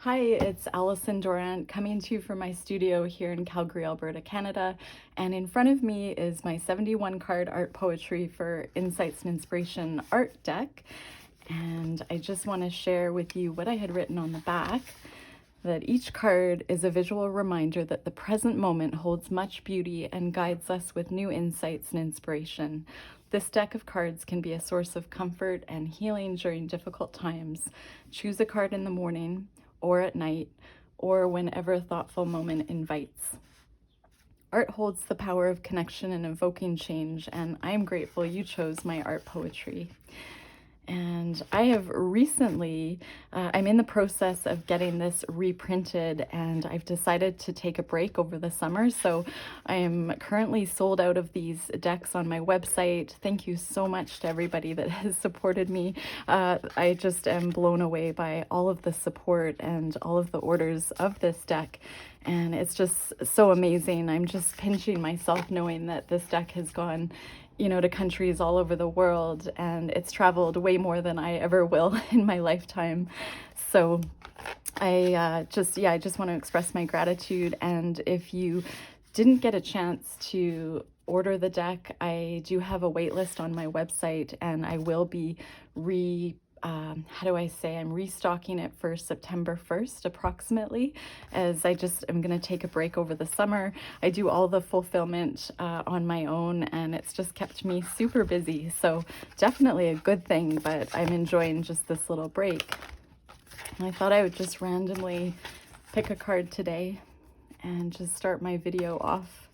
Hi, it's Allison Dawrant coming to you from my studio here in Calgary, Alberta, Canada. And in front of me is my 71 card art poetry for Insights and Inspiration art deck. And I just want to share with you what I had written on the back, that each card is a visual reminder that the present moment holds much beauty and guides us with new insights and inspiration. This deck of cards can be a source of comfort and healing during difficult times. Choose a card in the morning, or at night, or whenever a thoughtful moment invites. Art holds the power of connection and evoking change, and I am grateful you chose my art poetry. And I have recently, I'm in the process of getting this reprinted, and I've decided to take a break over the summer. So I am currently sold out of these decks on my website. Thank you so much to everybody that has supported me. I just am blown away by all of the support and all of the orders of this deck. And it's just so amazing. I'm just pinching myself knowing that this deck has gone to countries all over the world, and it's traveled way more than I ever will in my lifetime. So I just want to express my gratitude. And if you didn't get a chance to order the deck, I do have a wait list on my website, and I will be I'm restocking it for September 1st approximately, as I just am going to take a break over the summer. I do all the fulfillment on my own, and it's just kept me super busy. So definitely a good thing, but I'm enjoying just this little break. And I thought I would just randomly pick a card today and just start my video off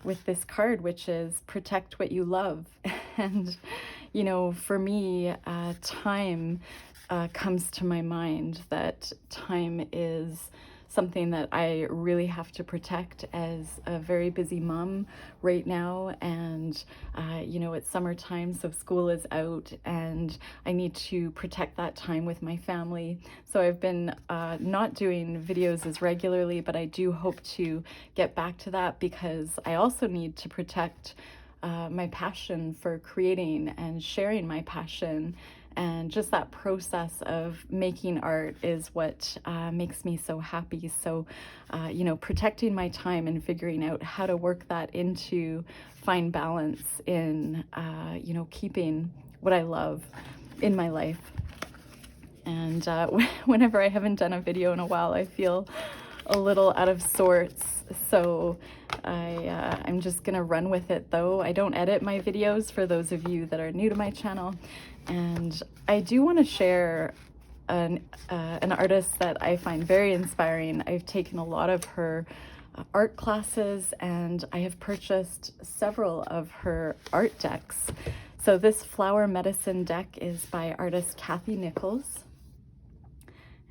with this card, which is protect what you love. And for me, time comes to my mind, that time is something that I really have to protect as a very busy mom right now. And it's summertime, so school is out, and I need to protect that time with my family. So I've been not doing videos as regularly, but I do hope to get back to that, because I also need to protect my passion for creating and sharing my passion. And just that process of making art is what makes me so happy. So, protecting my time and figuring out how to work that into fine balance in, keeping what I love in my life. And whenever I haven't done a video in a while, I feel a little out of sorts. So I'm just gonna run with it, though. I don't edit my videos, for those of you that are new to my channel. And I do want to share an artist that I find very inspiring. I've taken a lot of her art classes, and I have purchased several of her art decks. So this flower medicine deck is by artist Cathy Nichols.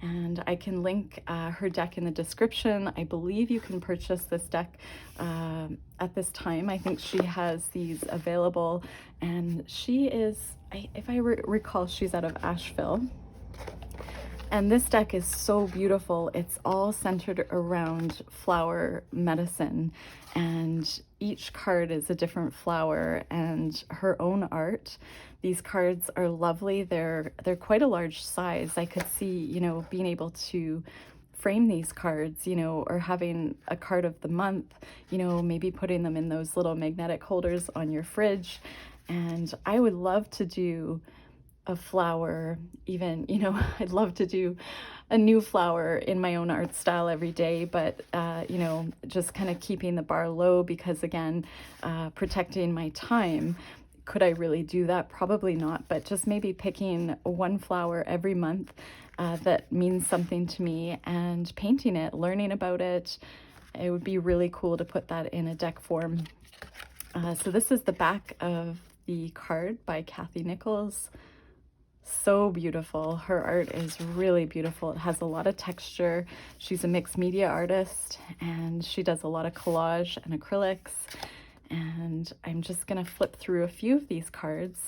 And I can link her deck in the description. I believe you can purchase this deck at this time. I think she has these available, and she is, if I recall, she's out of Asheville. And this deck is so beautiful. It's all centered around flower medicine, and each card is a different flower and her own art. These cards are lovely. They're quite a large size. I could see, being able to frame these cards, or having a card of the month, maybe putting them in those little magnetic holders on your fridge. And I would love to do a flower, even, I'd love to do a new flower in my own art style every day, but just kind of keeping the bar low, because again, protecting my time. Could I really do that? Probably not, but just maybe picking one flower every month that means something to me, and painting it, learning about it. It would be really cool to put that in a deck form. So this is the back of the card by Cathy Nichols. So beautiful. Her art is really beautiful. It has a lot of texture. She's a mixed media artist, and she does a lot of collage and acrylics. And I'm just gonna flip through a few of these cards.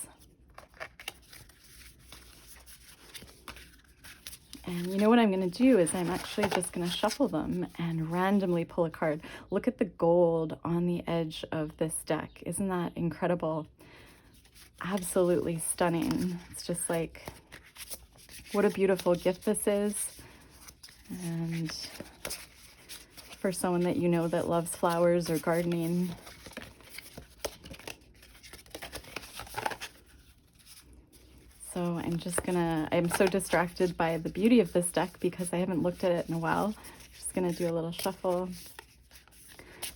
And what I'm gonna do is I'm actually just gonna shuffle them and randomly pull a card. Look at the gold on the edge of this deck. Isn't that incredible? Absolutely stunning. It's just like, what a beautiful gift this is. And for someone that you know that loves flowers or gardening, so I'm so distracted by the beauty of this deck because I haven't looked at it in a while. Just gonna do a little shuffle.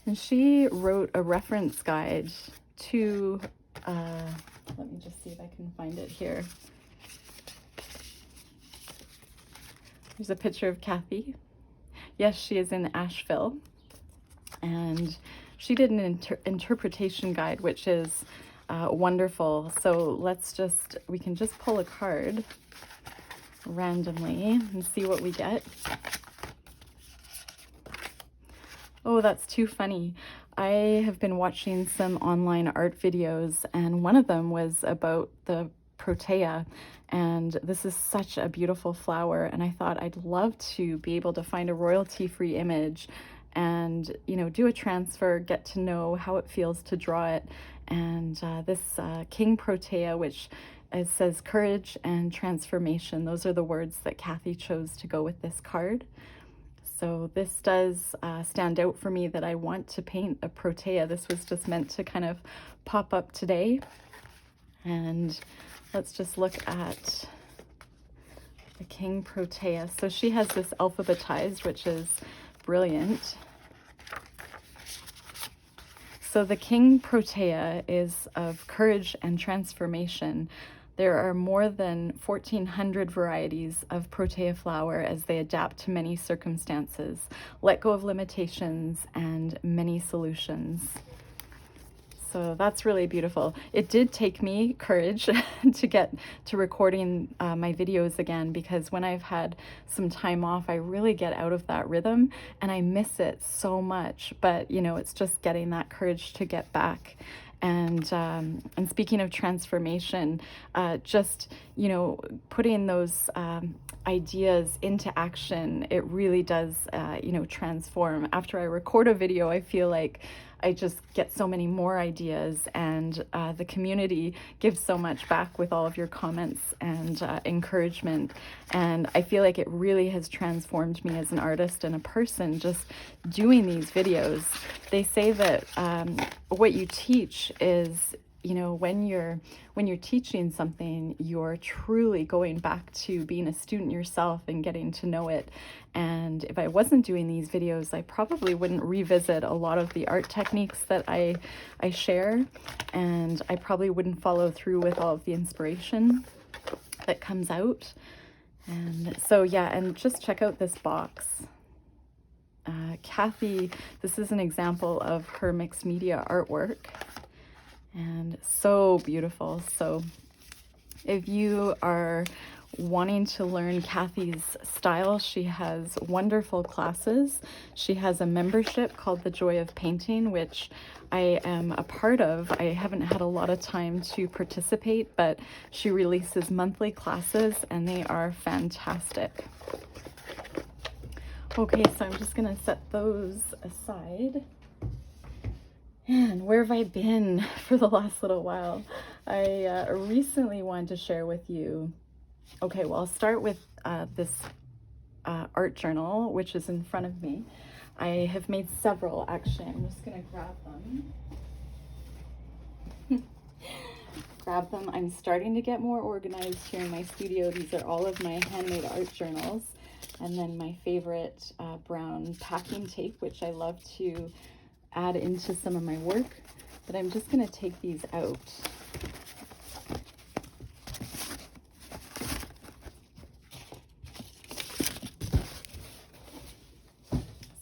And she wrote a reference guide to, let me just see if I can find it here. There's a picture of Cathy. Yes, she is in Asheville. And she did an interpretation guide, which is wonderful. So we can just pull a card randomly and see what we get. Oh, that's too funny. I have been watching some online art videos, and one of them was about the protea, and this is such a beautiful flower, and I thought I'd love to be able to find a royalty-free image and, you know, do a transfer, get to know how it feels to draw it. And this king protea, which it says courage and transformation, those are the words that Cathy chose to go with this card. So this does stand out for me that I want to paint a protea. This was just meant to kind of pop up today. And let's just look at the king protea. So she has this alphabetized, which is brilliant. So the king protea is of courage and transformation. There are more than 1,400 varieties of protea flower as they adapt to many circumstances, let go of limitations, and many solutions. So that's really beautiful. It did take me courage to get to recording my videos again, because when I've had some time off, I really get out of that rhythm and I miss it so much. But, you know, it's just getting that courage to get back. And speaking of transformation, just, you know, putting those ideas into action, it really does, you know, transform. After I record a video, I feel like I just get so many more ideas, and the community gives so much back with all of your comments and encouragement. And I feel like it really has transformed me as an artist and a person just doing these videos. They say that what you teach is, you know, when you're teaching something, you're truly going back to being a student yourself and getting to know it. And if I wasn't doing these videos, I probably wouldn't revisit a lot of the art techniques that I share, and I probably wouldn't follow through with all of the inspiration that comes out. And so, yeah, and just check out this box. Cathy, this is an example of her mixed media artwork. And so beautiful. So if you are wanting to learn Cathy's style, she has wonderful classes. She has a membership called The Joy of Painting, which I am a part of. I haven't had a lot of time to participate, but she releases monthly classes and they are fantastic. Okay, so I'm just gonna set those aside. And where have I been for the last little while? I recently wanted to share with you, okay, well, I'll start with this art journal, which is in front of me. I have made several, actually. I'm just gonna grab them. I'm starting to get more organized here in my studio. These are all of my handmade art journals. And then my favorite brown packing tape, which I love to add into some of my work, but I'm just going to take these out.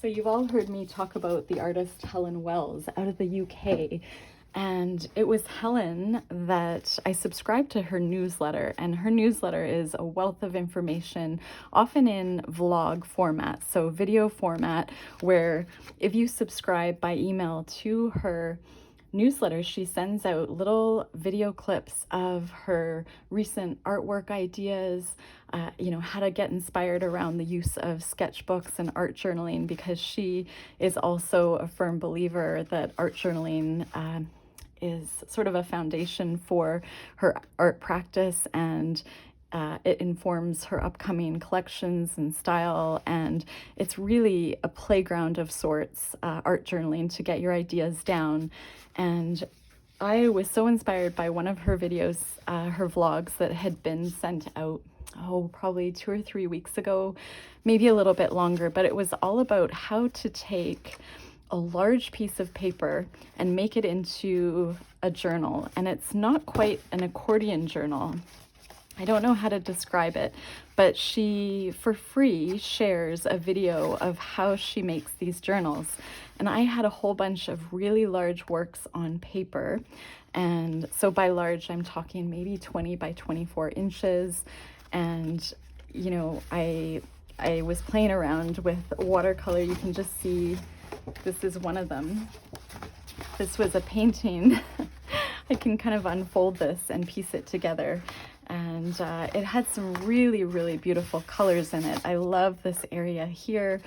So you've all heard me talk about the artist Helen Wells out of the UK, and it was Helen that I subscribed to her newsletter, and her newsletter is a wealth of information, often in vlog format, so video format, where if you subscribe by email to her newsletter, she sends out little video clips of her recent artwork ideas, you know, how to get inspired around the use of sketchbooks and art journaling, because she is also a firm believer that art journaling is sort of a foundation for her art practice, and it informs her upcoming collections and style, and it's really a playground of sorts, art journaling, to get your ideas down. And I was so inspired by one of her videos, her vlogs that had been sent out, probably 2 or 3 weeks ago, maybe a little bit longer, but it was all about how to take a large piece of paper and make it into a journal. And it's not quite an accordion journal. I don't know how to describe it, but she, for free, shares a video of how she makes these journals. And I had a whole bunch of really large works on paper. And so by large, I'm talking maybe 20 by 24 inches. And, you know, I was playing around with watercolor. You can just see, this is one of them. This was a painting. I can kind of unfold this and piece it together. And it had some really, really beautiful colors in it. I love this area here.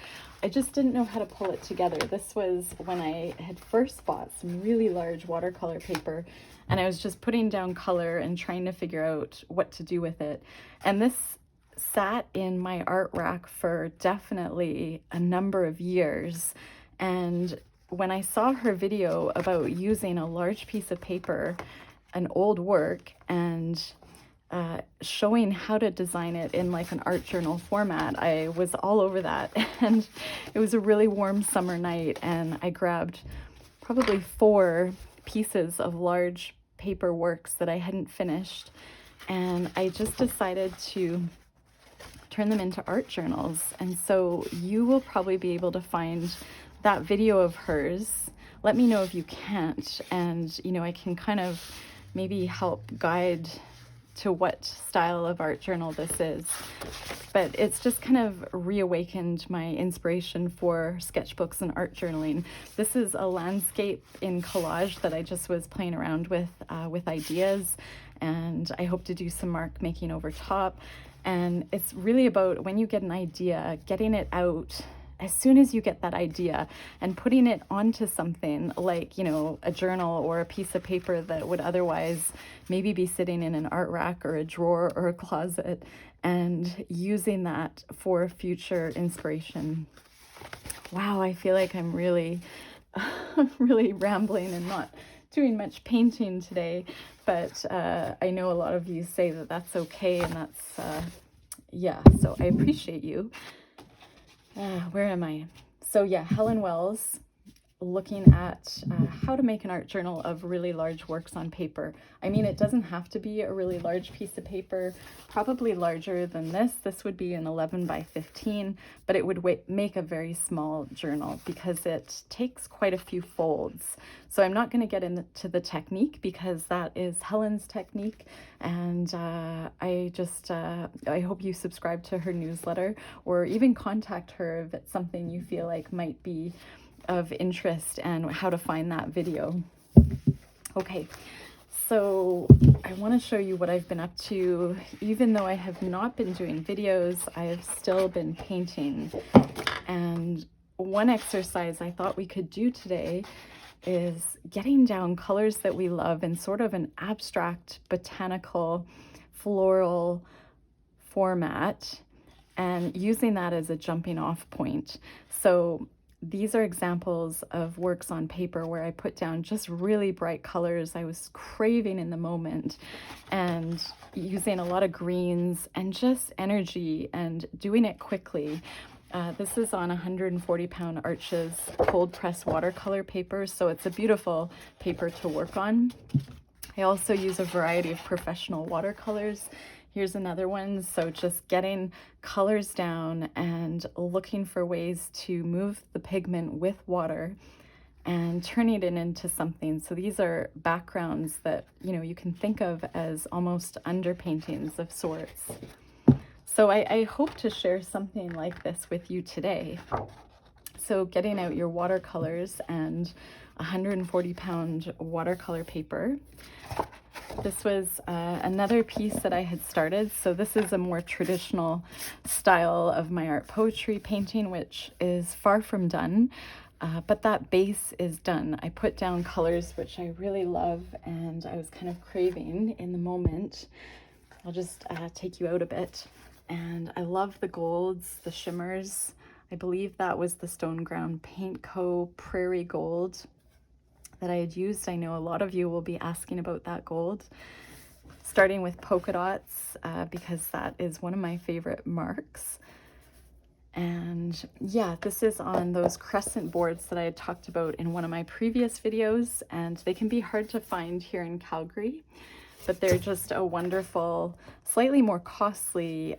I just didn't know how to pull it together. This was when I had first bought some really large watercolor paper, and I was just putting down color and trying to figure out what to do with it. And this sat in my art rack for definitely a number of years. And when I saw her video about using a large piece of paper, an old work, and showing how to design it in like an art journal format, I was all over that. And it was a really warm summer night, and I grabbed probably 4 pieces of large paper works that I hadn't finished, and I just decided to turn them into art journals. And so you will probably be able to find that video of hers. Let me know if you can't, and you know, I can kind of maybe help guide to what style of art journal this is. But it's just kind of reawakened my inspiration for sketchbooks and art journaling. This is a landscape in collage that I just was playing around with ideas, and I hope to do some mark making over top. And it's really about, when you get an idea, getting it out as soon as you get that idea and putting it onto something like, you know, a journal or a piece of paper that would otherwise maybe be sitting in an art rack or a drawer or a closet, and using that for future inspiration. Wow, I feel like I'm really, really rambling and not doing much painting today, but I know a lot of you say that that's okay, and that's, yeah, so I appreciate you. Where am I? So yeah, Helen Wells, looking at how to make an art journal of really large works on paper. I mean, it doesn't have to be a really large piece of paper, probably larger than this. This would be an 11 by 15, but it would make a very small journal because it takes quite a few folds. So I'm not going to get into the technique because that is Helen's technique. And I hope you subscribe to her newsletter, or even contact her if it's something you feel like might be of interest, and how to find that video. Okay, so I want to show you what I've been up to. Even though I have not been doing videos, I have still been painting. And one exercise I thought we could do today is getting down colors that we love in sort of an abstract, botanical, floral format, and using that as a jumping off point. So these are examples of works on paper where I put down just really bright colors I was craving in the moment, and using a lot of greens and just energy and doing it quickly. This is on 140-pound Arches cold press watercolor paper, so it's a beautiful paper to work on. I also use a variety of professional watercolors. Here's another one. So just getting colors down and looking for ways to move the pigment with water and turning it into something. So these are backgrounds that, you know, you can think of as almost underpaintings of sorts. So I hope to share something like this with you today. So getting out your watercolors and 140-pound watercolor paper. This was another piece that I had started. So this is a more traditional style of my art poetry painting, which is far from done, but that base is done. I put down colors which I really love and I was kind of craving in the moment. I'll just take you out a bit. And I love the golds, the shimmers. I believe that was the Stone Ground Paint Co. Prairie Gold that I had used. I know a lot of you will be asking about that gold. Starting with polka dots, because that is one of my favorite marks. And yeah, this is on those crescent boards that I had talked about in one of my previous videos, and they can be hard to find here in Calgary, but they're just a wonderful, slightly more costly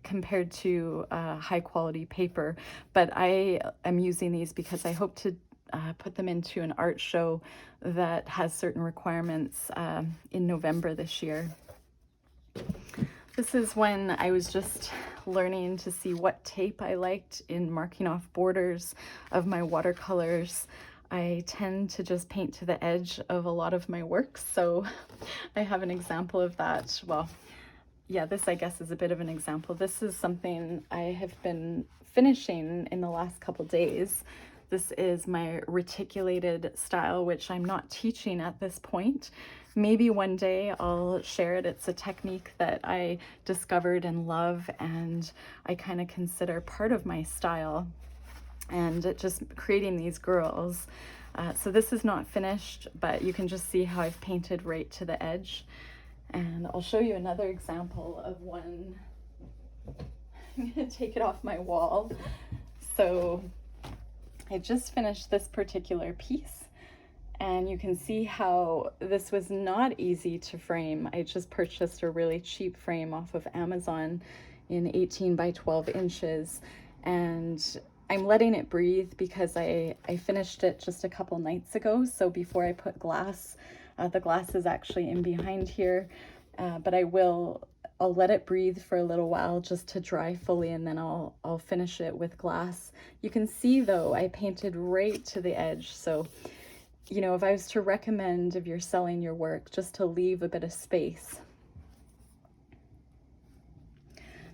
compared to high quality paper. But I am using these because I hope to put them into an art show that has certain requirements in November this year. This is when I was just learning to see what tape I liked in marking off borders of my watercolors. I tend to just paint to the edge of a lot of my works, so I have an example of that. Well, yeah, this I guess is a bit of an example. This is something I have been finishing in the last couple days. This is my reticulated style, which I'm not teaching at this point. Maybe one day I'll share it. It's a technique that I discovered and love, and I kind of consider part of my style, and just creating these girls. So this is not finished, but you can just see how I've painted right to the edge. And I'll show you another example of one. I'm gonna take it off my wall. So I just finished this particular piece, and you can see how this was not easy to frame. I just purchased a really cheap frame off of Amazon in 18 by 12 inches, and I'm letting it breathe because I finished it just a couple nights ago. So before I put glass, the glass is actually in behind here, but I'll let it breathe for a little while just to dry fully, and then I'll finish it with glass. You can see though, I painted right to the edge. So, you know, if I was to recommend, if you're selling your work, just to leave a bit of space.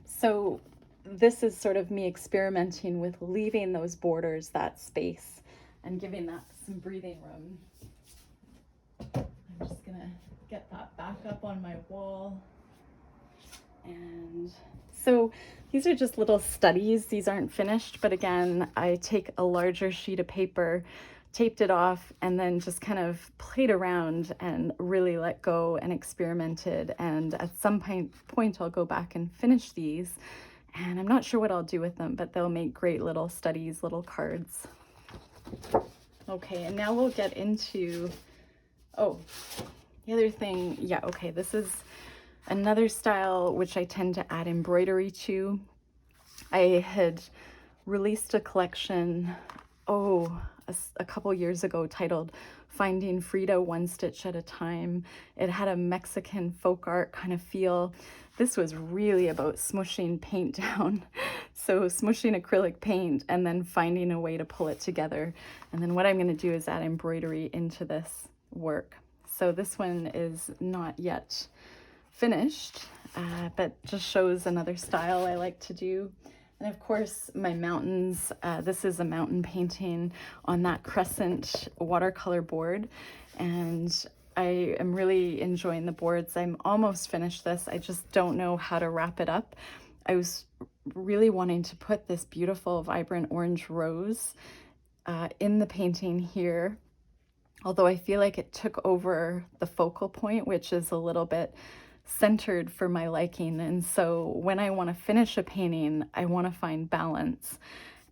So this is sort of me experimenting with leaving those borders, that space, and giving that some breathing room. I'm just gonna get that back up on my wall. And so these are just little studies. These aren't finished, but again, I take a larger sheet of paper, taped it off, and then just kind of played around and really let go and experimented. And at some point I'll go back and finish these, and I'm not sure what I'll do with them, but they'll make great little studies, little cards. Okay, and now we'll get into, oh, the other thing, yeah, okay, this is another style which I tend to add embroidery to. I had released a collection, a couple years ago, titled Finding Frida One Stitch at a Time. It had a Mexican folk art kind of feel. This was really about smushing paint down. So smushing acrylic paint and then finding a way to pull it together. And then what I'm going to do is add embroidery into this work. So this one is not yet finished, but just shows another style I like to do. And of course, my mountains, this is a mountain painting on that crescent watercolor board, and I am really enjoying the boards. I'm almost finished this. I just don't know how to wrap it up. I was really wanting to put this beautiful vibrant orange rose in the painting here, although I feel like it took over the focal point, which is a little bit centered for my liking. And so when I want to finish a painting, I want to find balance,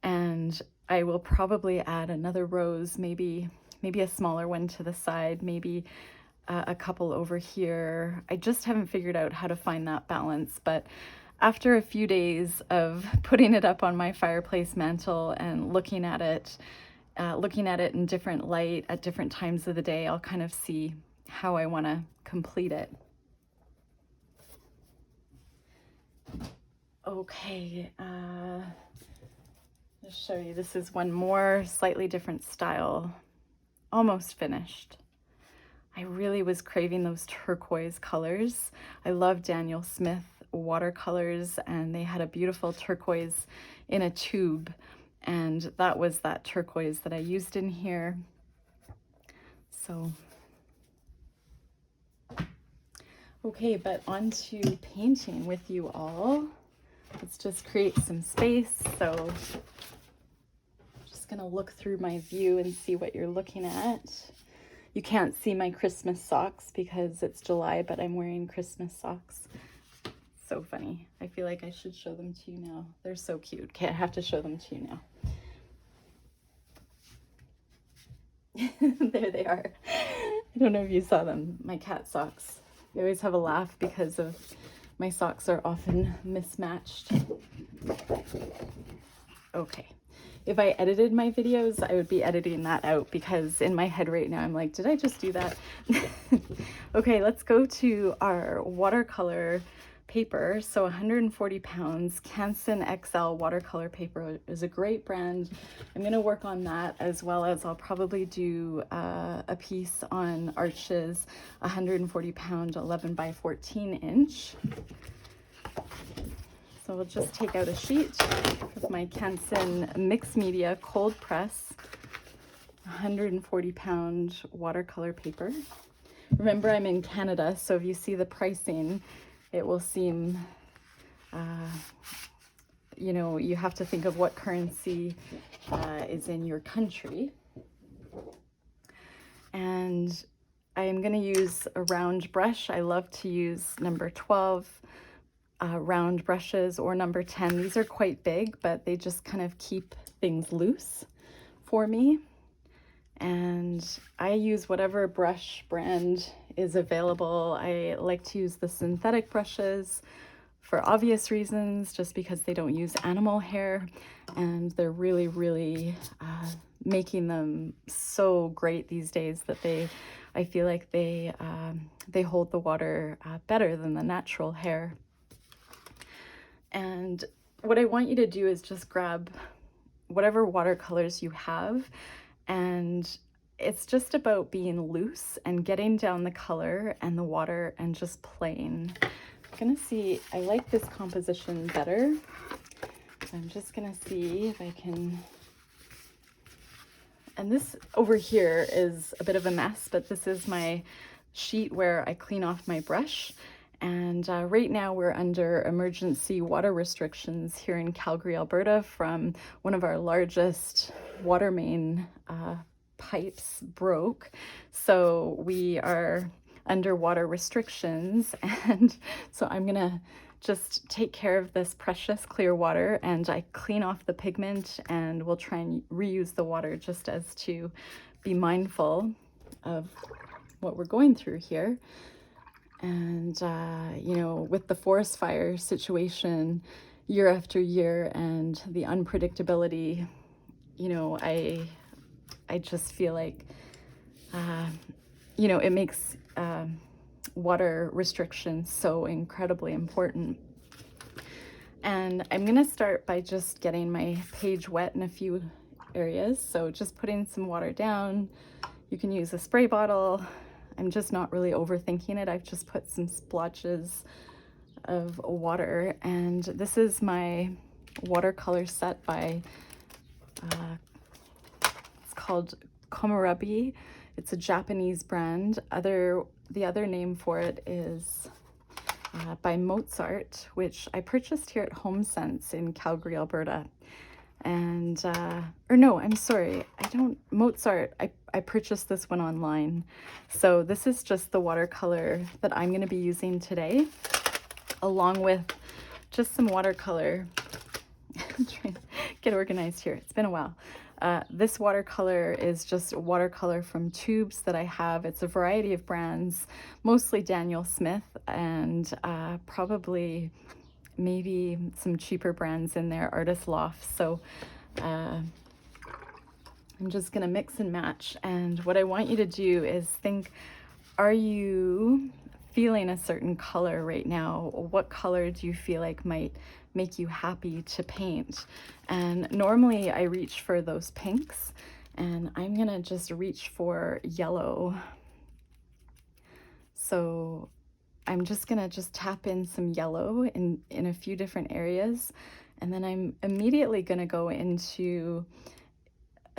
and I will probably add another rose, maybe a smaller one to the side, maybe a couple over here. I just haven't figured out how to find that balance, but after a few days of putting it up on my fireplace mantle and looking at it in different light at different times of the day, I'll kind of see how I want to complete it. Okay, I'll show you. This is one more slightly different style, almost finished. I really was craving those turquoise colors. I love Daniel Smith watercolors, and they had a beautiful turquoise in a tube, and that was that turquoise that I used in here. So Okay, but on to painting with you all. Let's just create some space. So I'm just gonna look through my view and see what you're looking at. You can't see my Christmas socks because it's July, but I'm wearing Christmas socks. So funny. I feel like I should show them to you now. They're so cute. Okay, I have to show them to you now. There they are. I don't know if you saw them, my cat socks. I always have a laugh because of my socks are often mismatched. Okay. If I edited my videos, I would be editing that out because in my head right now, I'm like, did I just do that? Okay, let's go to our watercolor paper. So 140 pounds, Canson XL watercolor paper is a great brand. I'm gonna work on that, as well as I'll probably do a piece on Arches, 140 pound, 11 by 14 inch. So we'll just take out a sheet of my Canson mixed media cold press, 140 pound watercolor paper. Remember, I'm in Canada, so if you see the pricing, it will seem, you know, you have to think of what currency is in your country. And I am going to use a round brush. I love to use number 12 round brushes, or number 10. These are quite big, but they just kind of keep things loose for me. And I use whatever brush brand is available. I like to use the synthetic brushes for obvious reasons, just because they don't use animal hair, and they're really making them so great these days that I feel like they hold the water better than the natural hair. And what I want you to do is just grab whatever watercolors you have, and it's just about being loose and getting down the color and the water and just playing. I'm gonna see, I like this composition better. So I'm just gonna see if I can, and this over here is a bit of a mess, but this is my sheet where I clean off my brush. And right now we're under emergency water restrictions here in Calgary, Alberta, from one of our largest water main pipes broke. So we are under water restrictions. And so I'm gonna just take care of this precious clear water, and I clean off the pigment, and we'll try and reuse the water just as to be mindful of what we're going through here. And, you know, with the forest fire situation year after year and the unpredictability, you know, I just feel like, you know, it makes water restrictions so incredibly important. And I'm going to start by just getting my page wet in a few areas. So just putting some water down. You can use a spray bottle. I'm just not really overthinking it. I've just put some splotches of water, and this is my watercolor set by, it's called Komorebi. It's a Japanese brand. The other name for it is by Mozart, which I purchased here at HomeSense in Calgary, Alberta. And, or no, I'm sorry, Mozart, I purchased this one online. So this is just the watercolor that I'm going to be using today, along with just some watercolor. I'm trying to get organized here. It's been a while. This watercolor is just watercolor from tubes that I have. It's a variety of brands, mostly Daniel Smith, and probably maybe some cheaper brands in there, Artist Loft. So I'm just gonna mix and match. And what I want you to do is think, are you feeling a certain color right now? What color do you feel like might make you happy to paint? And normally I reach for those pinks, and I'm gonna just reach for yellow. So I'm just gonna tap in some yellow in a few different areas, and then I'm immediately gonna go into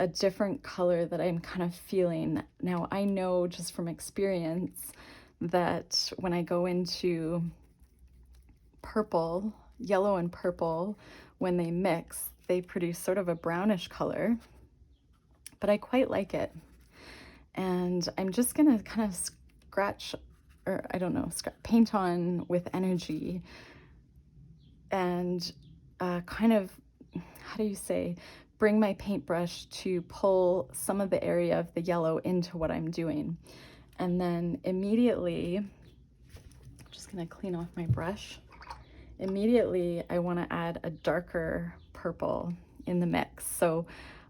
a different color that I'm kind of feeling. Now I know just from experience that when I go into purple, yellow and purple, when they mix, they produce sort of a brownish color, but I quite like it. And I'm just gonna kind of scratch, or I don't know, paint on with energy and kind of, how do you say, bring my paintbrush to pull some of the area of the yellow into what I'm doing. And then immediately, I'm just gonna clean off my brush. Immediately, I wanna add a darker purple in the mix. So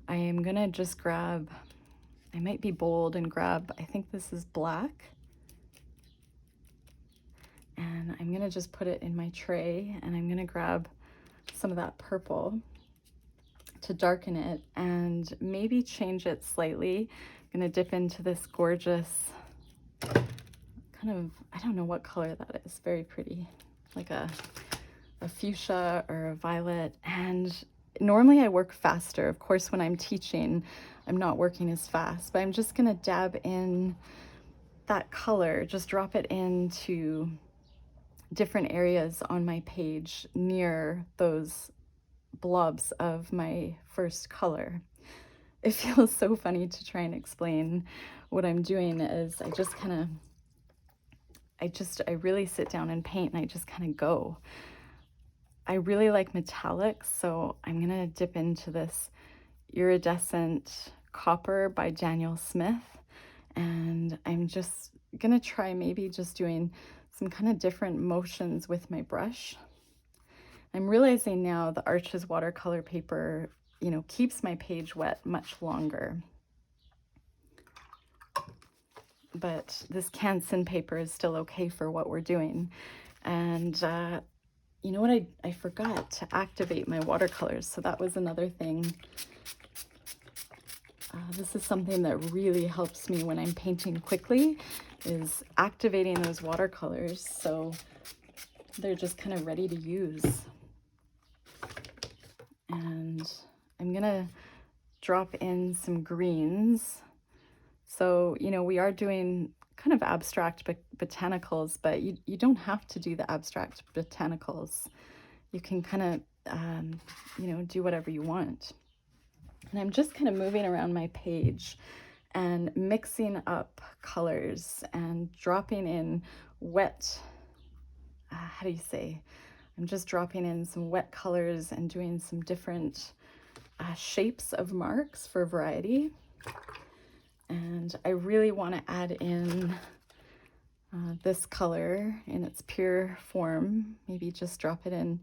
I am gonna just grab, I might be bold and grab, I think this is black. And I'm gonna just put it in my tray, and I'm gonna grab some of that purple to darken it and maybe change it slightly. I'm gonna dip into this gorgeous kind of, I don't know what color that is, very pretty, like a fuchsia or a violet. And normally I work faster. Of course, when I'm teaching, I'm not working as fast, but I'm just gonna dab in that color, just drop it into different areas on my page near those blobs of my first color. It feels so funny to try and explain what I'm doing. Is I just kind of, I really sit down and paint, and I just kind of go. I really like metallics, so I'm gonna dip into this iridescent copper by Daniel Smith, and I'm just gonna try maybe just doing some kind of different motions with my brush. I'm realizing now the Arches watercolor paper, you know, keeps my page wet much longer. But this Canson paper is still okay for what we're doing. And you know what, I forgot to activate my watercolors, so that was another thing. This is something that really helps me when I'm painting quickly, is activating those watercolors so they're just kind of ready to use. And I'm gonna drop in some greens. So, you know, we are doing kind of abstract botanicals, but you don't have to do the abstract botanicals. You can kind of, you know, do whatever you want. And I'm just kind of moving around my page and mixing up colors and dropping in wet, how do you say? I'm just dropping in some wet colors and doing some different shapes of marks for variety. And I really want to add in this color in its pure form. Maybe just drop it in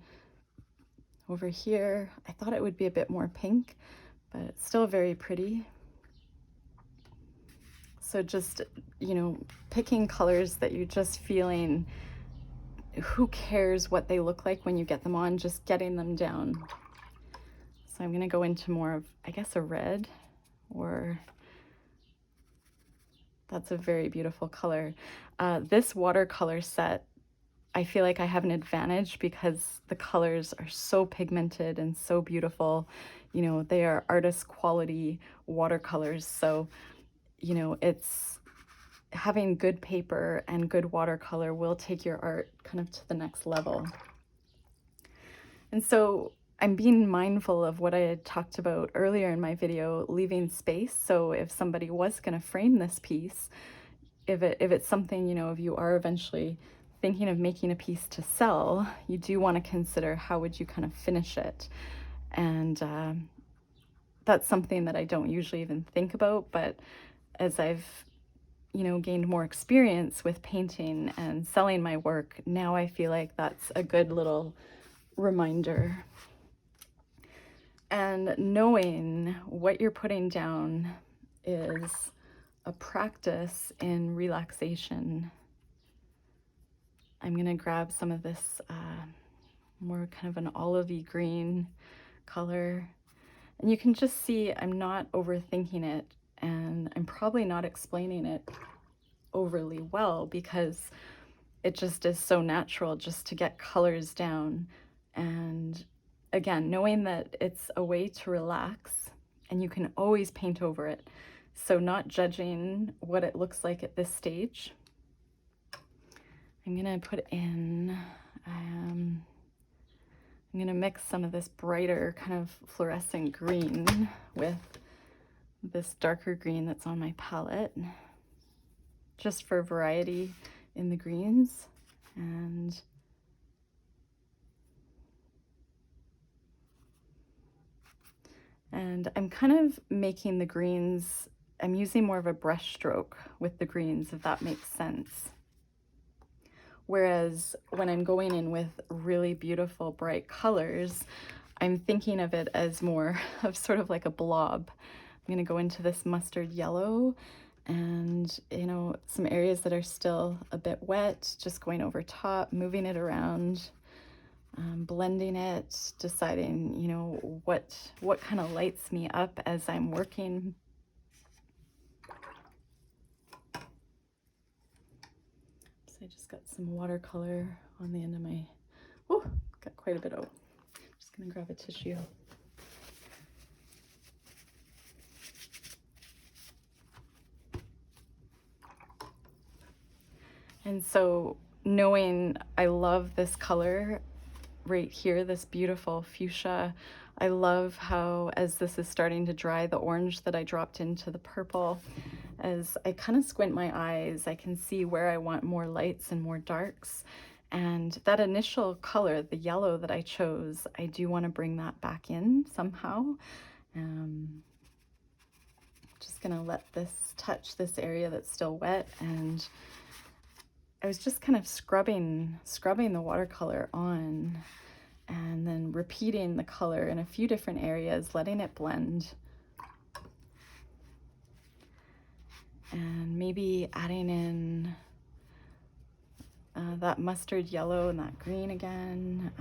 over here. I thought it would be a bit more pink, but it's still very pretty. So just, you know, picking colors that you're just feeling, who cares what they look like when you get them on, just getting them down. So I'm gonna go into more of, I guess, a red, or that's a very beautiful color. This watercolor set, I feel like I have an advantage because the colors are so pigmented and so beautiful. You know, they are artist quality watercolors. So, you know, it's having good paper and good watercolor will take your art kind of to the next level. And so I'm being mindful of what I had talked about earlier in my video, leaving space. So if somebody was going to frame this piece, if it's something, you know, if you are eventually thinking of making a piece to sell, you do want to consider how would you kind of finish it. And that's something that I don't usually even think about, but as I've, you know, gained more experience with painting and selling my work, now I feel like that's a good little reminder. And knowing what you're putting down is a practice in relaxation. I'm gonna grab some of this more kind of an olivey green color. And you can just see I'm not overthinking it, and I'm probably not explaining it overly well because it just is so natural just to get colors down. And again, knowing that it's a way to relax and you can always paint over it. So not judging what it looks like at this stage. I'm gonna put in, I'm gonna mix some of this brighter kind of fluorescent green with this darker green that's on my palette, just for variety in the greens. And I'm kind of making the greens, I'm using more of a brush stroke with the greens, if that makes sense. Whereas when I'm going in with really beautiful bright colors, I'm thinking of it as more of sort of like a blob. I'm going to go into this mustard yellow and, you know, some areas that are still a bit wet, just going over top, moving it around, blending it, deciding, you know, what kind of lights me up as I'm working. So I just got some watercolor on the end of my, oh, got quite a bit out. Just gonna grab a tissue. And so knowing I love this color right here, this beautiful fuchsia, I love how, as this is starting to dry, the orange that I dropped into the purple, as I kind of squint my eyes, I can see where I want more lights and more darks. And that initial color, the yellow that I chose, I do want to bring that back in somehow. Just gonna let this touch this area that's still wet, and I was just kind of scrubbing the watercolor on and then repeating the color in a few different areas, letting it blend. And maybe adding in that mustard yellow and that green again.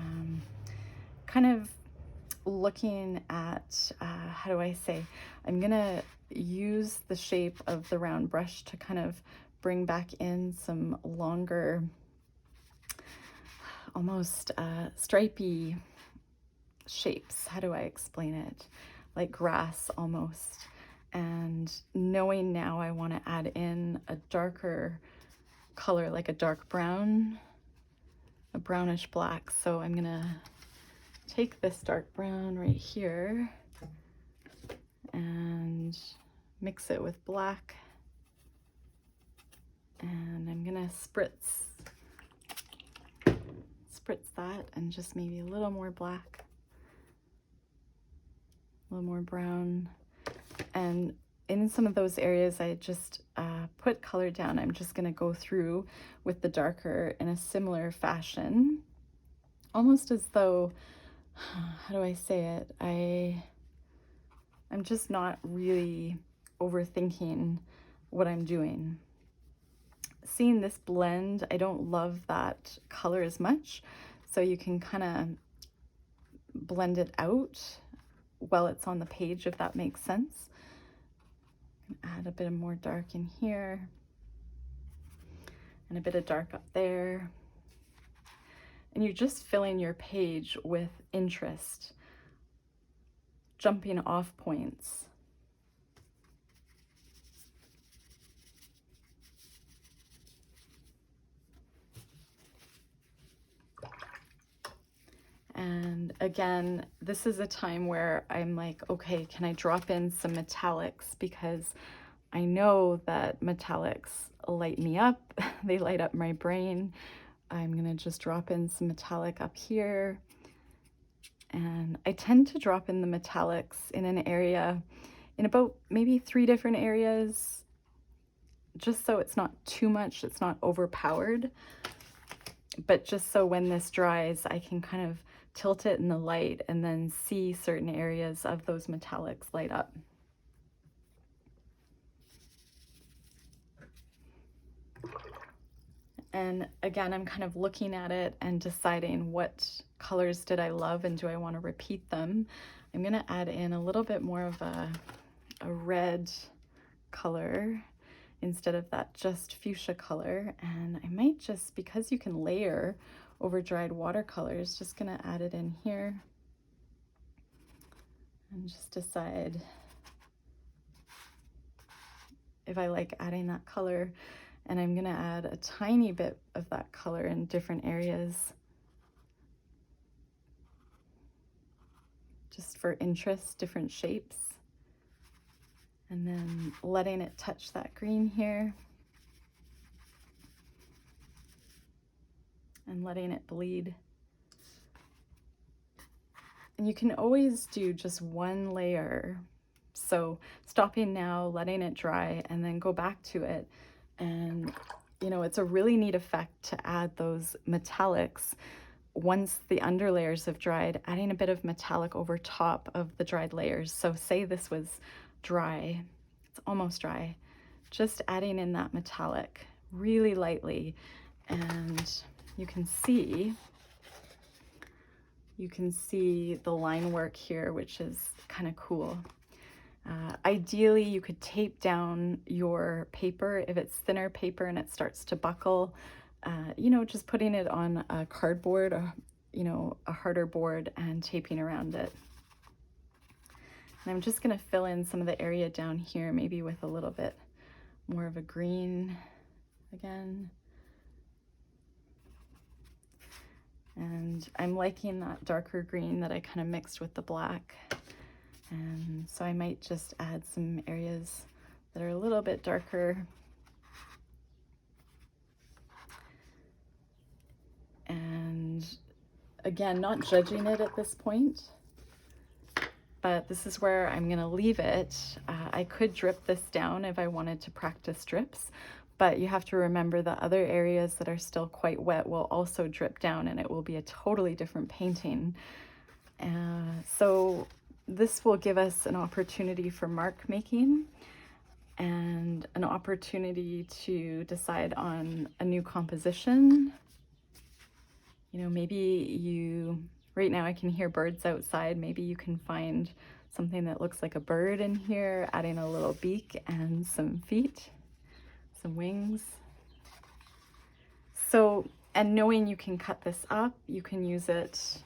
Kind of looking at, how do I say, I'm gonna use the shape of the round brush to kind of bring back in some longer, almost stripy shapes. How do I explain it? Like grass almost. And knowing now I want to add in a darker color, like a dark brown, a brownish black. So I'm gonna take this dark brown right here and mix it with black. And I'm gonna spritz that, and just maybe a little more black, a little more brown. And in some of those areas I just put color down, I'm just gonna go through with the darker in a similar fashion, almost as though, how do I say it, I'm just not really overthinking what I'm doing. Seeing this blend, I don't love that color as much, so you can kind of blend it out while it's on the page, if that makes sense. Add a bit more dark in here and a bit of dark up there. And you're just filling your page with interest, jumping off points. And again, this is a time where I'm like, okay, can I drop in some metallics? Because I know that metallics light me up. They light up my brain. I'm gonna just drop in some metallic up here. And I tend to drop in the metallics in an area, in about maybe 3 different areas, just so it's not too much, it's not overpowered. But just so when this dries, I can kind of tilt it in the light and then see certain areas of those metallics light up. And again, I'm kind of looking at it and deciding what colors did I love and do I want to repeat them. I'm going to add in a little bit more of a red color instead of that just fuchsia color. And I might just, because you can layer over dried watercolors, just gonna add it in here and just decide if I like adding that color. And I'm gonna add a tiny bit of that color in different areas, just for interest, different shapes. And then letting it touch that green here. And letting it bleed. And you can always do just one layer. So stopping now, letting it dry, and then go back to it. And you know, it's a really neat effect to add those metallics once the under layers have dried, adding a bit of metallic over top of the dried layers. So say this was dry, it's almost dry, just adding in that metallic really lightly, and you can see the line work here, which is kind of cool. Ideally, you could tape down your paper if it's thinner paper and it starts to buckle. You know, just putting it on a cardboard or, you know, a harder board and taping around it. And I'm just going to fill in some of the area down here, maybe with a little bit more of a green again. And I'm liking that darker green that I kind of mixed with the black. And so I might just add some areas that are a little bit darker. And again, not judging it at this point, but this is where I'm gonna leave it. I could drip this down if I wanted to practice drips, but you have to remember the other areas that are still quite wet will also drip down and it will be a totally different painting. So this will give us an opportunity for mark making and an opportunity to decide on a new composition. You know, maybe right now I can hear birds outside. Maybe you can find something that looks like a bird in here, adding a little beak and some feet, some wings. So, and knowing you can cut this up, you can use it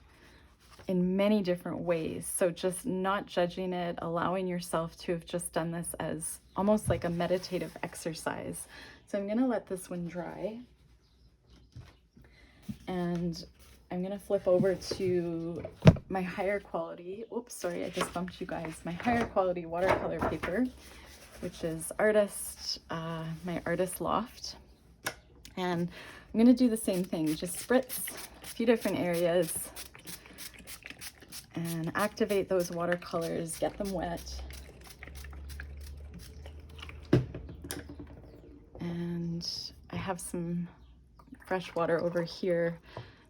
in many different ways. So just not judging it, allowing yourself to have just done this as almost like a meditative exercise. So I'm gonna let this one dry. And I'm gonna flip over to my higher quality, oops, sorry, I just bumped you guys, my higher quality watercolor paper, which is my artist Loft. And I'm gonna do the same thing, just spritz a few different areas and activate those watercolors, get them wet. And I have some fresh water over here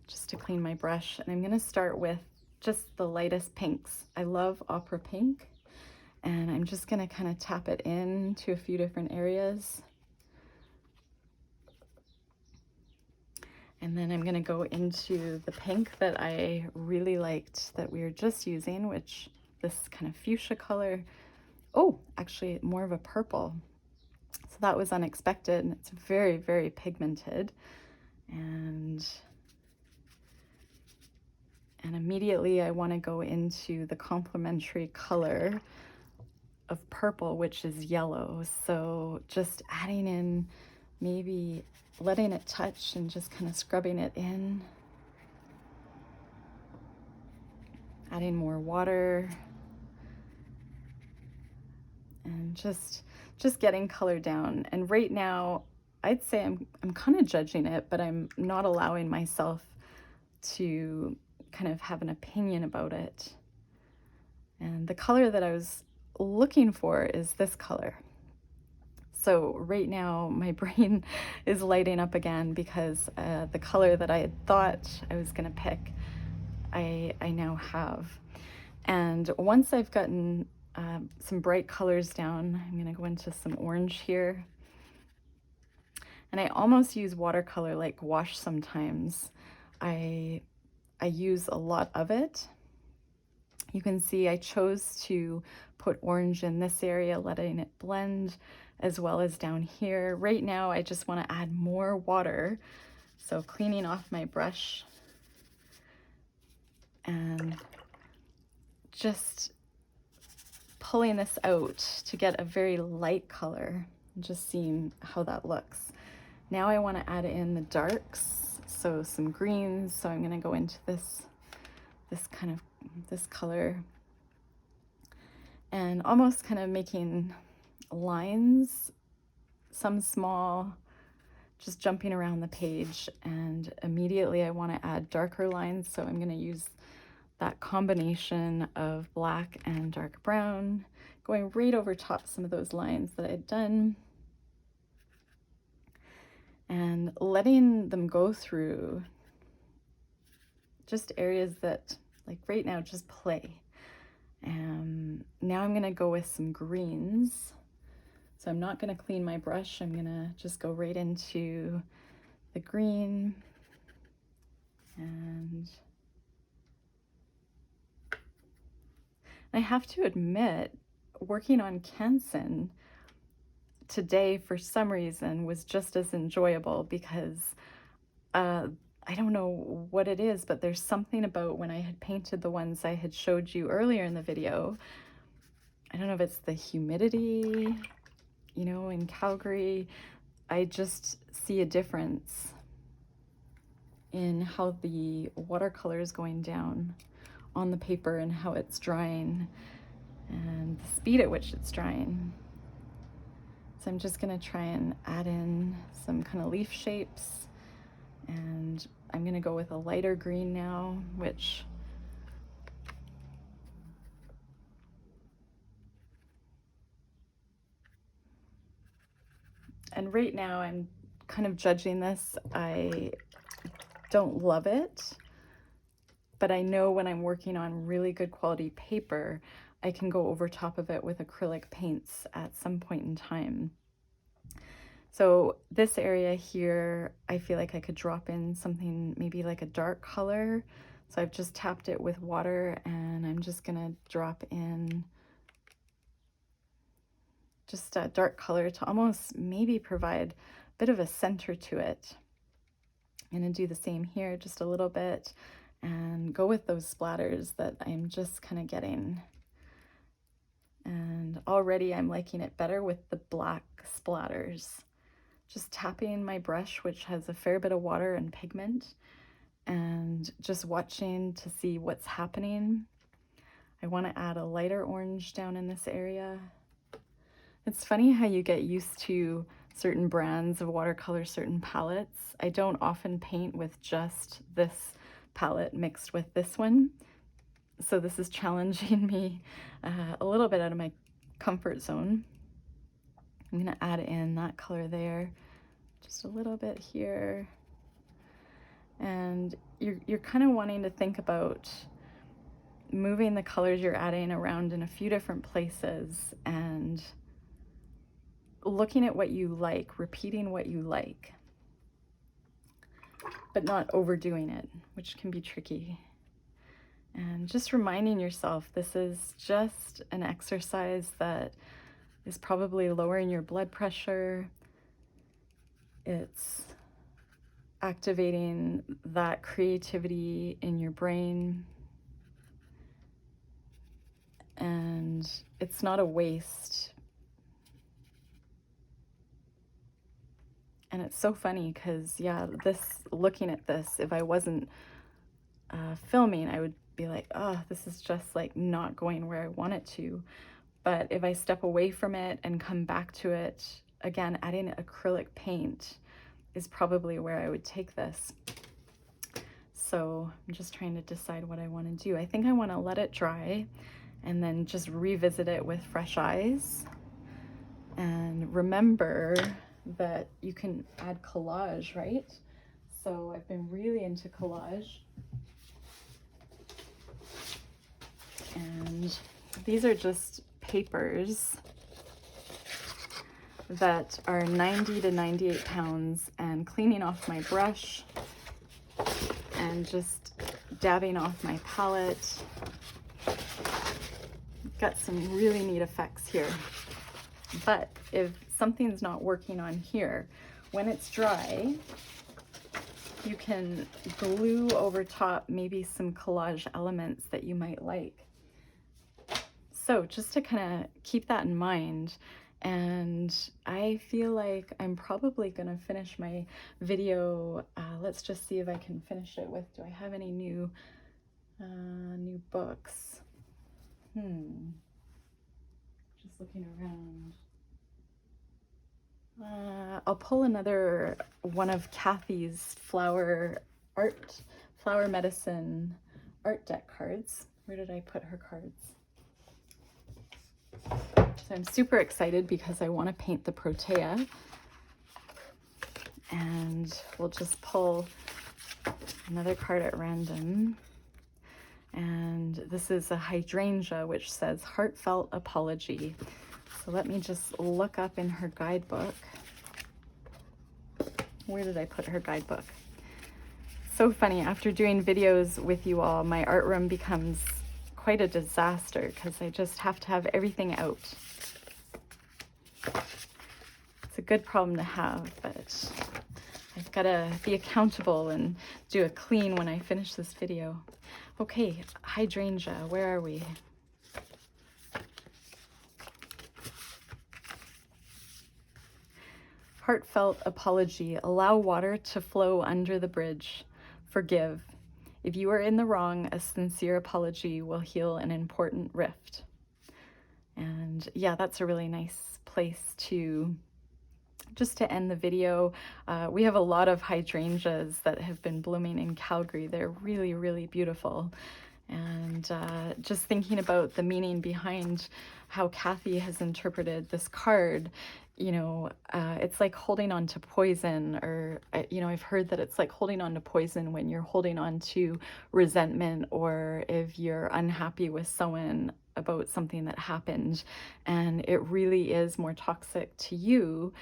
just to clean my brush. And I'm gonna start with just the lightest pinks. I love opera pink. And I'm just gonna kind of tap it into a few different areas. And then I'm gonna go into the pink that I really liked that we were just using, which this kind of fuchsia color. Oh, actually more of a purple. So that was unexpected, and it's very, very pigmented. And immediately I wanna go into the complementary color of purple, which is yellow. So just adding in, maybe letting it touch and just kind of scrubbing it in. Adding more water. And just getting color down. And right now, I'd say I'm kind of judging it, but I'm not allowing myself to kind of have an opinion about it. And the color that I was looking for is this color. So right now my brain is lighting up again because the color that I had thought I was gonna pick, I now have. And once I've gotten some bright colors down, I'm gonna go into some orange here. And I almost use watercolor like wash sometimes. I use a lot of it. You can see I chose to put orange in this area, letting it blend, as well as down here. Right now, I just want to add more water. So cleaning off my brush and just pulling this out to get a very light color, and just seeing how that looks. Now I want to add in the darks, so some greens. So I'm going to go into this color and almost kind of making lines, some small, just jumping around the page. And immediately I want to add darker lines, so I'm going to use that combination of black and dark brown, going right over top some of those lines that I'd done, and letting them go through just areas that, like right now, just play. Now I'm gonna go with some greens. So I'm not gonna clean my brush. I'm gonna just go right into the green. And I have to admit, working on Canson today for some reason was just as enjoyable, because I don't know what it is, but there's something about when I had painted the ones I had showed you earlier in the video. I don't know if it's the humidity, you know, in Calgary. I just see a difference in how the watercolor is going down on the paper and how it's drying and the speed at which it's drying. So I'm just gonna try and add in some kind of leaf shapes, and I'm gonna go with a lighter green now, which and right now I'm kind of judging this. I don't love it, but I know when I'm working on really good quality paper, I can go over top of it with acrylic paints at some point in time. So this area here, I feel like I could drop in something maybe like a dark color. So I've just tapped it with water, and I'm just gonna drop in just a dark color to almost maybe provide a bit of a center to it. I'm gonna do the same here, just a little bit, and go with those splatters that I'm just kind of getting. And already I'm liking it better with the black splatters. Just tapping my brush, which has a fair bit of water and pigment, and just watching to see what's happening. I want to add a lighter orange down in this area. It's funny how you get used to certain brands of watercolor, certain palettes. I don't often paint with just this palette mixed with this one, so this is challenging me a little bit out of my comfort zone. I'm gonna add in that color there, just a little bit here. And you're kind of wanting to think about moving the colors you're adding around in a few different places and looking at what you like, repeating what you like, but not overdoing it, which can be tricky. And just reminding yourself, this is just an exercise that is probably lowering your blood pressure. It's activating that creativity in your brain. And it's not a waste. And it's so funny because, yeah, looking at this, if I wasn't filming, I would be like, oh, this is just like not going where I want it to. But if I step away from it and come back to it, again, adding acrylic paint is probably where I would take this. So I'm just trying to decide what I want to do. I think I want to let it dry and then just revisit it with fresh eyes. And remember that you can add collage, right? So I've been really into collage. And these are just papers that are 90 to 98 pounds, and cleaning off my brush and just dabbing off my palette. Got some really neat effects here. But if something's not working on here, when it's dry, you can glue over top maybe some collage elements that you might like. So just to kind of keep that in mind and I feel like I'm probably gonna finish my video. Let's just see if I can finish it with, do I have any new books? Just looking around. I'll pull another one of Cathy's flower medicine art deck cards. Where did I put her cards? So I'm super excited because I want to paint the protea, and we'll just pull another card at random. And this is a hydrangea, which says heartfelt apology. So let me just look up in her guidebook. Where did I put her guidebook? So funny, after doing videos with you all, my art room becomes quite a disaster because I just have to have everything out. It's a good problem to have, but I've got to be accountable and do a clean when I finish this video. Okay, hydrangea, where are we? Heartfelt apology. Allow water to flow under the bridge. Forgive. If you are in the wrong, a sincere apology will heal an important rift. And yeah, that's a really nice place to just to end the video. We have a lot of hydrangeas that have been blooming in Calgary. They're really, really beautiful. And just thinking about the meaning behind how Cathy has interpreted this card, you know, it's like holding on to poison, or, you know, I've heard that it's like holding on to poison when you're holding on to resentment, or if you're unhappy with someone about something that happened, and it really is more toxic to you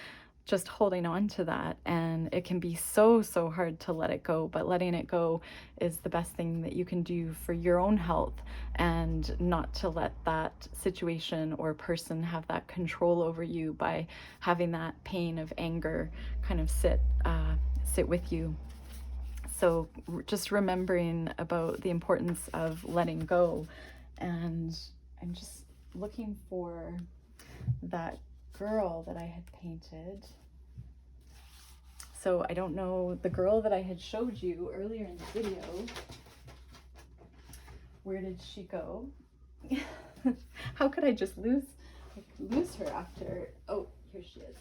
just holding on to that, and it can be so hard to let it go, but letting it go is the best thing that you can do for your own health, and not to let that situation or person have that control over you by having that pain of anger kind of sit with you. So just remembering about the importance of letting go. And I'm just looking for that girl that I had painted. So I don't know, the girl that I had showed you earlier in the video, where did she go? How could I just lose her after? Oh, here she is.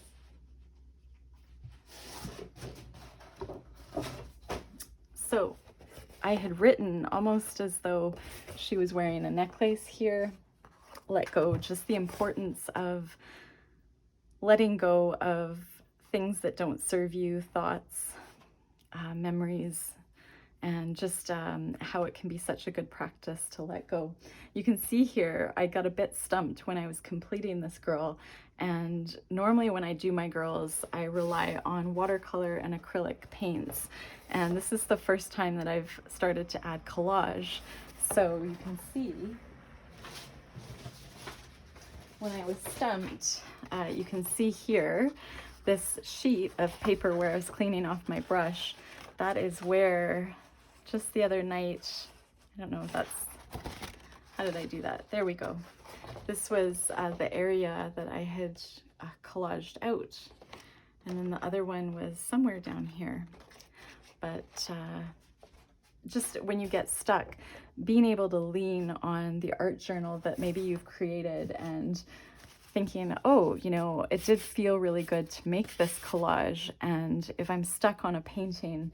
So I had written almost as though she was wearing a necklace here. Let go, just the importance of letting go of things that don't serve you, thoughts, memories, and just how it can be such a good practice to let go. You can see here, I got a bit stumped when I was completing this girl, and normally when I do my girls, I rely on watercolor and acrylic paints, and this is the first time that I've started to add collage. So you can see, when I was stumped, you can see here, this sheet of paper where I was cleaning off my brush, that is where, just the other night, I don't know if that's, how did I do that? There we go. This was the area that I had collaged out. And then the other one was somewhere down here. But just when you get stuck, being able to lean on the art journal that maybe you've created and thinking, oh, you know, it did feel really good to make this collage, and if I'm stuck on a painting,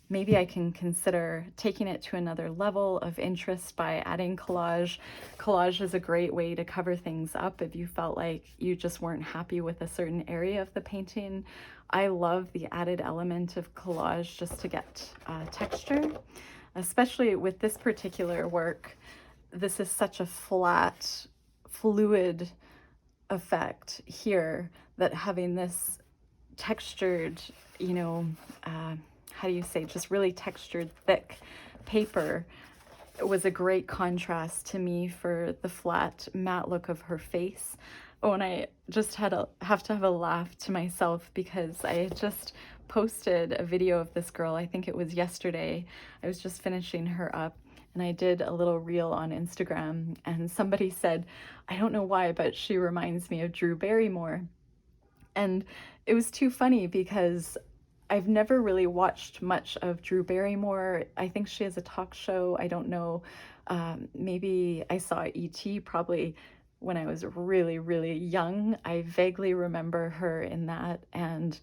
maybe I can consider taking it to another level of interest by adding collage. Collage is a great way to cover things up if you felt like you just weren't happy with a certain area of the painting. I love the added element of collage just to get texture, especially with this particular work. This is such a flat, fluid effect here, that having this textured, you know, how do you say, just really textured, thick paper was a great contrast to me for the flat, matte look of her face. Oh, and I just have to have a laugh to myself because I had just posted a video of this girl, I think it was yesterday. I was just finishing her up, and I did a little reel on Instagram, and somebody said, I don't know why, but she reminds me of Drew Barrymore. And it was too funny because I've never really watched much of Drew Barrymore. I think she has a talk show. I don't know. Maybe I saw E.T. probably when I was really, really young. I vaguely remember her in that. And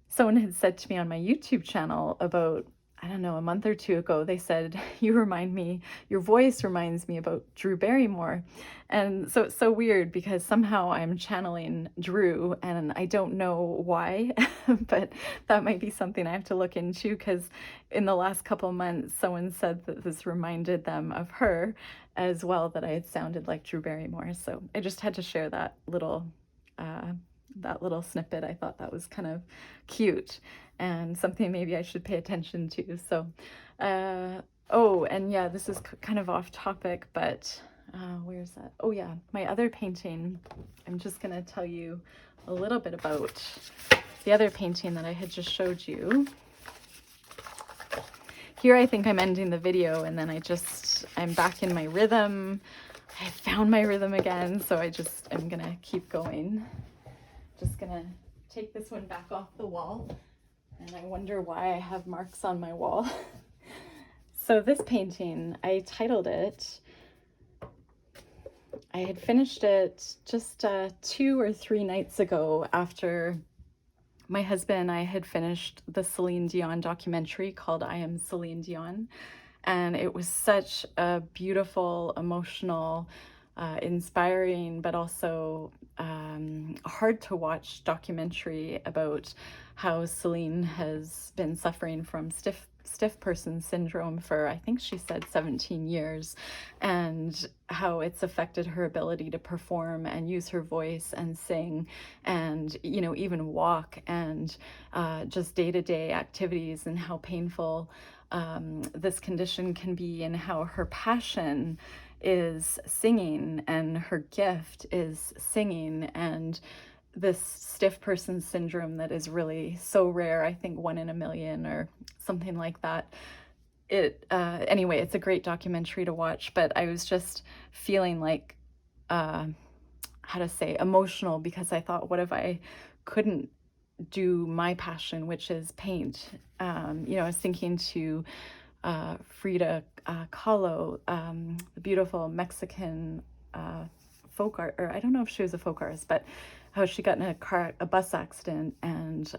someone had said to me on my YouTube channel about, I don't know, a month or two ago, they said, your voice reminds me about Drew Barrymore. And so it's so weird because somehow I'm channeling Drew and I don't know why, but that might be something I have to look into, because in the last couple months, someone said that this reminded them of her as well, that I had sounded like Drew Barrymore. So I just had to share that little snippet. I thought that was kind of cute and something maybe I should pay attention to. So, oh, and yeah, this is kind of off topic, but where's that? Oh yeah, my other painting. I'm just gonna tell you a little bit about the other painting that I had just showed you. Here I think I'm ending the video, and then I'm back in my rhythm. I found my rhythm again, so I'm gonna keep going. Just gonna take this one back off the wall, and I wonder why I have marks on my wall. So this painting, I titled it, I had finished it just 2 or 3 nights ago after my husband and I had finished the Celine Dion documentary called I Am Celine Dion. And it was such a beautiful, emotional, inspiring, but also hard to watch documentary about how Celine has been suffering from stiff person syndrome for, I think she said 17 years, and how it's affected her ability to perform and use her voice and sing and, you know, even walk and just day-to-day activities, and how painful this condition can be, and how her passion is singing and her gift is singing, and this stiff person syndrome that is really so rare, I think 1 in a million or something like that. Anyway, it's a great documentary to watch, but I was just feeling like, emotional, because I thought, what if I couldn't do my passion, which is paint? I was thinking to Frida Kahlo, the beautiful Mexican folk art, or I don't know if she was a folk artist, but how she got in a bus accident, and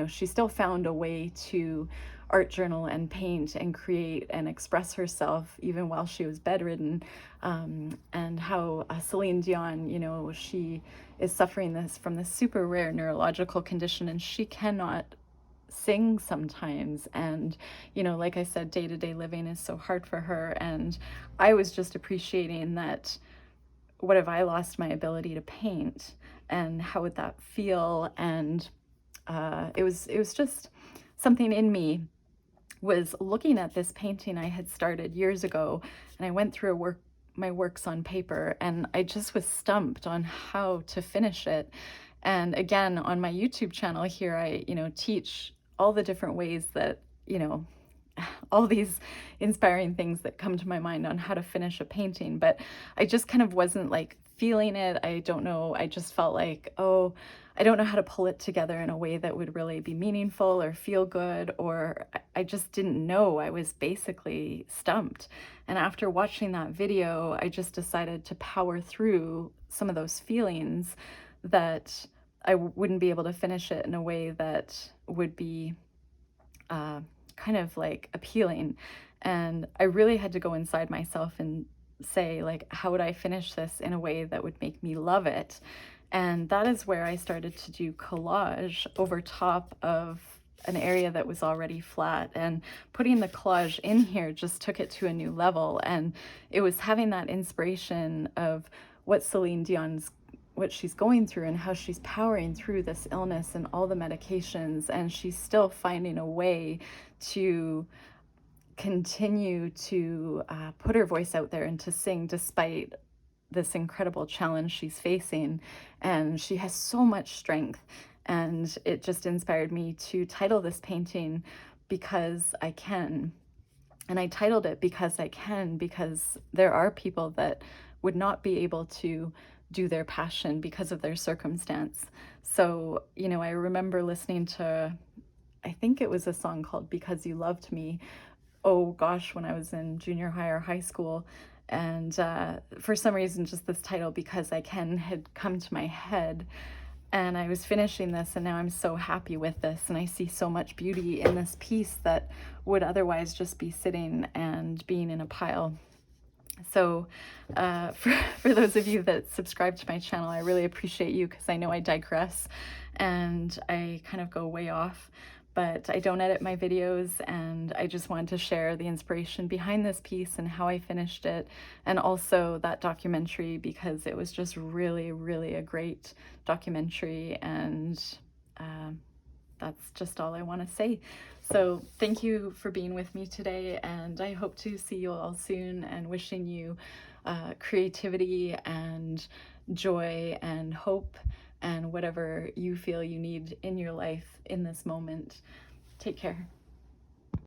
she still found a way to art journal and paint and create and express herself even while she was bedridden, and how Celine Dion, she is suffering from this super rare neurological condition, and she cannot sing sometimes, and like I said, day-to-day living is so hard for her. And I was just appreciating that, what if I lost my ability to paint, and how would that feel? And it was just something in me was looking at this painting I had started years ago, and I went through my works on paper, and I just was stumped on how to finish it. And again, on my YouTube channel here, I teach all the different ways that, all these inspiring things that come to my mind on how to finish a painting, but I just kind of wasn't like feeling it. I don't know. I just felt like, oh, I don't know how to pull it together in a way that would really be meaningful or feel good, or I just didn't know. I was basically stumped. And after watching that video, I just decided to power through some of those feelings, that I wouldn't be able to finish it in a way that would be kind of like appealing. And I really had to go inside myself and say, like, how would I finish this in a way that would make me love it? And that is where I started to do collage over top of an area that was already flat, and putting the collage in here just took it to a new level. And it was having that inspiration of what she's going through, and how she's powering through this illness and all the medications, and she's still finding a way to continue to put her voice out there and to sing despite this incredible challenge she's facing. And she has so much strength, and it just inspired me to title this painting Because I Can. And I titled it Because I Can, because there are people that would not be able to do their passion because of their circumstance. So, you know, I remember listening to, I think it was a song called Because You Loved Me, oh gosh, when I was in junior high or high school. And for some reason, just this title, Because I Can, had come to my head. And I was finishing this, and now I'm so happy with this, and I see so much beauty in this piece that would otherwise just be sitting and being in a pile. So for those of you that subscribe to my channel, I really appreciate you, because I know I digress and I kind of go way off, but I don't edit my videos, and I just wanted to share the inspiration behind this piece and how I finished it, and also that documentary, because it was just really, really a great documentary, and that's just all I want to say. So thank you for being with me today, and I hope to see you all soon, and wishing you creativity and joy and hope and whatever you feel you need in your life in this moment. Take care.